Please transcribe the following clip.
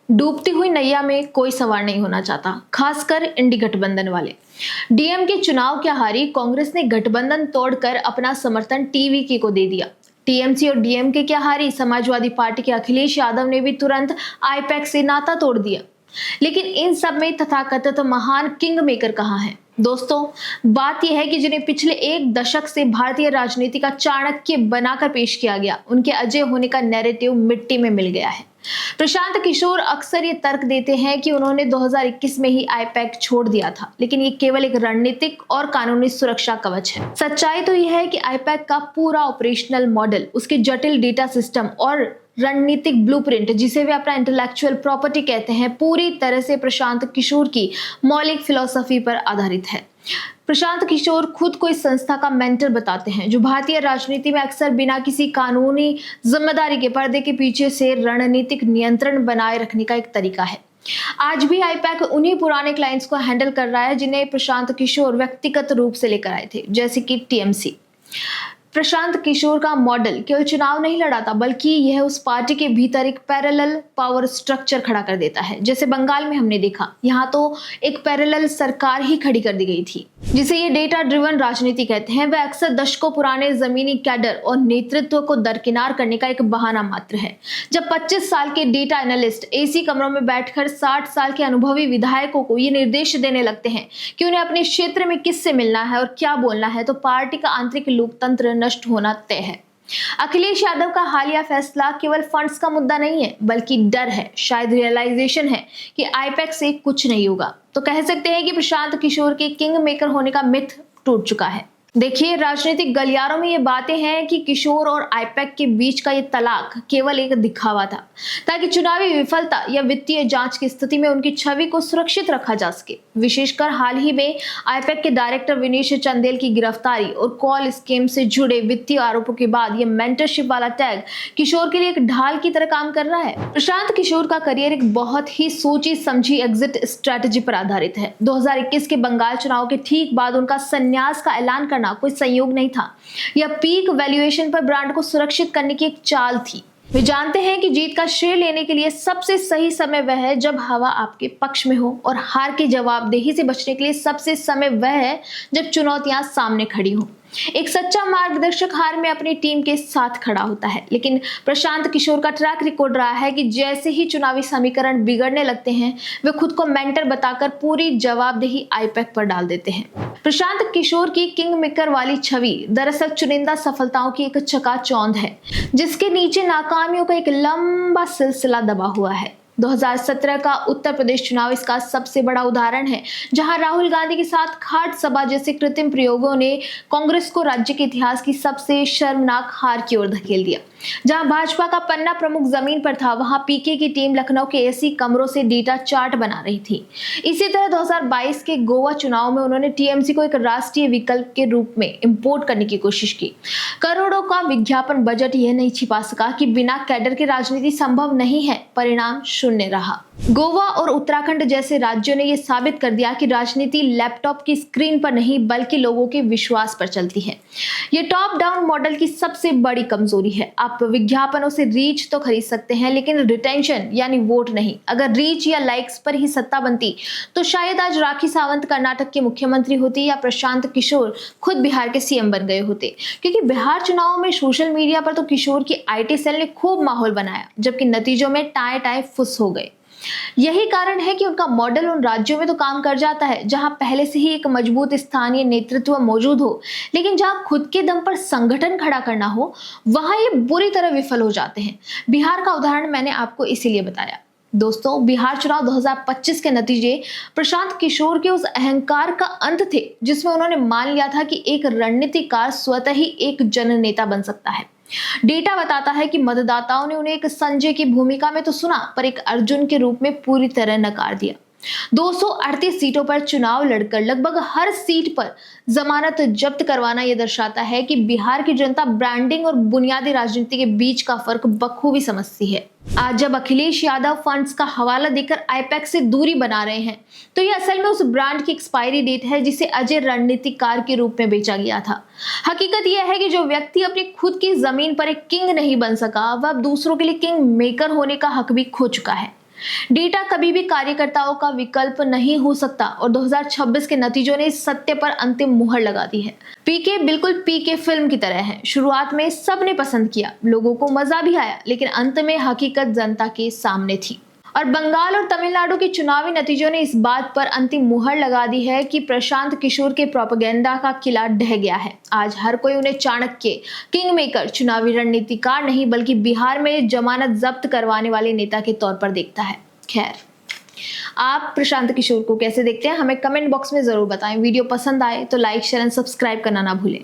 डूबती हुई नैया में कोई सवार नहीं होना चाहता, खासकर इंडी गठबंधन वाले। डीएम के चुनाव क्या हारी कांग्रेस ने गठबंधन तोड़कर अपना समर्थन टीवीके को दे दिया। टीएमसी और डीएमके क्या हारी समाजवादी पार्टी के अखिलेश यादव ने भी तुरंत आईपैक से नाता तोड़ दिया। लेकिन इन सब में तथाकथित महान किंग मेकर कहाँ है? दोस्तों, बात यह है कि जिन्हें पिछले एक दशक से भारतीय राजनीति का चाणक्य बनाकर पेश किया गया, उनके अजय होने का नैरेटिव मिट्टी में मिल गया है। प्रशांत किशोर अक्सर ये तर्क देते हैं कि उन्होंने 2021 में ही आईपैक छोड़ दिया था, लेकिन ये केवल एक रणनीतिक और कानूनी सुरक्षा कवच है। सच्चाई तो यह है कि आईपैक का पूरा ऑपरेशनल मॉडल, उसके जटिल डेटा सिस्टम और रणनीतिक ब्लूप्रिंट, जिसे वे अपना इंटेलेक्चुअल प्रॉपर्टी कहते हैं, पूरी तरह से प्रशांत किशोर की मौलिक फिलॉसफी पर आधारित है। प्रशांत किशोर खुद को इस संस्था का मेंटर बताते हैं, जो भारतीय राजनीति में अक्सर बिना किसी कानूनी जिम्मेदारी के पर्दे के पीछे से रणनीतिक नियंत्रण बनाए रखने का एक तरीका है। आज भी आईपैक उन्हीं पुराने क्लाइंट्स को हैंडल कर रहा है जिन्हें प्रशांत किशोर व्यक्तिगत रूप से लेकर आए थे, जैसे कि टीएमसी। प्रशांत किशोर का मॉडल केवल चुनाव नहीं लड़ाता, बल्कि यह उस पार्टी के भीतर एक पैरेलल पावर स्ट्रक्चर खड़ा कर देता है। जैसे बंगाल में हमने देखा, यहाँ तो एक पैरेलल सरकार ही खड़ी कर दी गई थी, जिसे ये डेटा ड्रिवन राजनीति कहते हैं। वह अक्सर दशकों पुराने जमीनी कैडर और नेतृत्व को दरकिनार करने का एक बहाना मात्र है। जब 25 साल के डेटा एनालिस्ट एसी कमरों में बैठकर 60 साल के अनुभवी विधायकों को ये निर्देश देने लगते हैं कि उन्हें अपने क्षेत्र में किससे मिलना है और क्या बोलना है, तो पार्टी का आंतरिक लोकतंत्र नष्ट होना तय है। अखिलेश यादव का हालिया फैसला केवल फंड्स का मुद्दा नहीं है, बल्कि डर है, शायद रियलाइजेशन है कि आईपैक से कुछ नहीं होगा। तो कह सकते हैं कि प्रशांत किशोर के किंग मेकर होने का मिथ टूट चुका है। देखिए, राजनीतिक गलियारों में ये बातें हैं कि किशोर और आईपैक के बीच का ये तलाक केवल एक दिखावा था, ताकि चुनावी विफलता या वित्तीय जांच की स्थिति में उनकी छवि को सुरक्षित रखा जा सके। विशेषकर हाल ही में आईपैक के डायरेक्टर विनेश चंदेल की गिरफ्तारी और कॉल स्कीम से जुड़े वित्तीय आरोपों के बाद ये मेंटरशिप वाला टैग किशोर के लिए एक ढाल की तरह काम कर रहा है। प्रशांत किशोर का करियर एक बहुत ही सोची समझी एग्जिट स्ट्रेटजी पर आधारित है। 2021 के बंगाल चुनाव के ठीक बाद उनका संन्यास का ऐलान करना कोई संयोग नहीं था। यह पीक वैल्यूएशन पर ब्रांड को सुरक्षित करने की एक चाल थी। वे जानते हैं कि जीत का श्रेय लेने के लिए सबसे सही समय वह है जब हवा आपके पक्ष में हो, और हार की जवाबदेही से बचने के लिए सबसे समय वह है जब चुनौतियां सामने खड़ी हो। एक सच्चा मार्गदर्शक हार में अपनी टीम के साथ खड़ा होता है, लेकिन प्रशांत किशोर का ट्रैक रिकॉर्ड रहा है कि जैसे ही चुनावी समीकरण बिगड़ने लगते हैं, वे खुद को मेंटर बताकर पूरी जवाबदेही आईपैक पर डाल देते हैं। प्रशांत किशोर की किंग मेकर वाली छवि दरअसल चुनिंदा सफलताओं की एक चकाचौंध है, जिसके नीचे नाकामियों का एक लंबा सिलसिला दबा हुआ है। 2017 का उत्तर प्रदेश चुनाव इसका सबसे बड़ा उदाहरण है, जहां राहुल गांधी के साथ खाट सभा जैसे कृत्रिम प्रयोगों ने कांग्रेस को राज्य के इतिहास की सबसे शर्मनाक हार की ओर धकेल दिया। जहां भाजपा का पन्ना प्रमुख जमीन पर था, वहां पीके की टीम लखनऊ के एसी कमरों से डेटा चार्ट बना रही थी। इसी तरह 2022 के गोवा चुनाव में उन्होंने टीएमसी को एक राष्ट्रीय विकल्प के रूप में इंपोर्ट करने की कोशिश की। करोड़ों का विज्ञापन बजट यह नहीं छिपा सका कि बिना कैडर की राजनीति संभव नहीं है। परिणाम शून्य रहा। गोवा और उत्तराखंड जैसे राज्यों ने यह साबित कर दिया कि राजनीति लैपटॉप की स्क्रीन पर नहीं, बल्कि लोगों के विश्वास पर चलती है। यह टॉप डाउन मॉडल की सबसे बड़ी कमजोरी है। आप विज्ञापनों से रीच तो खरीद सकते हैं, लेकिन रिटेंशन यानी वोट नहीं। अगर रीच या लाइक्स पर ही सत्ता बनती, तो शायद आज राखी सावंत कर्नाटक के मुख्यमंत्री होती या प्रशांत किशोर खुद बिहार के सीएम बन गए होते। क्योंकि बिहार चुनाव में सोशल मीडिया पर तो किशोर की आईटी सेल ने खूब माहौल बनाया, जबकि नतीजों में टाए टाए फुस हो गए। यही कारण है कि उनका मॉडल उन राज्यों में तो काम कर जाता है जहां पहले से ही एक मजबूत स्थानीय नेतृत्व मौजूद हो, लेकिन जहां खुद के दम पर संगठन खड़ा करना हो, वहां ये बुरी तरह विफल हो जाते हैं। बिहार का उदाहरण मैंने आपको इसीलिए बताया। दोस्तों, बिहार चुनाव 2025 के नतीजे प्रशांत किशोर के उस अहंकार का अंत थे, जिसमें उन्होंने मान लिया था कि एक रणनीतिकार स्वतः ही एक जननेता बन सकता है। डेटा बताता है कि मतदाताओं ने उन्हें एक संजय की भूमिका में तो सुना, पर एक अर्जुन के रूप में पूरी तरह नकार दिया। 238 सीटों पर चुनाव लड़कर लगभग हर सीट पर जमानत जब्त करवाना यह दर्शाता है कि बिहार की जनता ब्रांडिंग और बुनियादी राजनीति के बीच का फर्क बखूबी समझती है। आज जब अखिलेश यादव फंड्स का हवाला देकर आईपैक से दूरी बना रहे हैं, तो ये असल में उस ब्रांड की एक्सपायरी डेट है जिसे अजय रणनीतिकार के रूप में बेचा गया था। हकीकत यह है कि जो व्यक्ति अपनी खुद की जमीन पर एक किंग नहीं बन सका, वह अब दूसरों के लिए किंग मेकर होने का हक भी खो चुका है। डेटा कभी भी कार्यकर्ताओं का विकल्प नहीं हो सकता और 2026 के नतीजों ने इस सत्य पर अंतिम मुहर लगा दी है। पीके बिल्कुल पीके फिल्म की तरह है। शुरुआत में सबने पसंद किया, लोगों को मजा भी आया, लेकिन अंत में हकीकत जनता के सामने थी। और बंगाल और तमिलनाडु के चुनावी नतीजों ने इस बात पर अंतिम मुहर लगा दी है कि प्रशांत किशोर के प्रोपेगेंडा का किला ढह गया है। आज हर कोई उन्हें चाणक्य, किंग मेकर, चुनावी रणनीतिकार नहीं बल्कि बिहार में जमानत जब्त करवाने वाले नेता के तौर पर देखता है। खैर, आप प्रशांत किशोर को कैसे देखते हैं हमें कमेंट बॉक्स में जरूर बताएं। वीडियो पसंद आए तो लाइक, शेयर एंड सब्सक्राइब करना ना भूलें।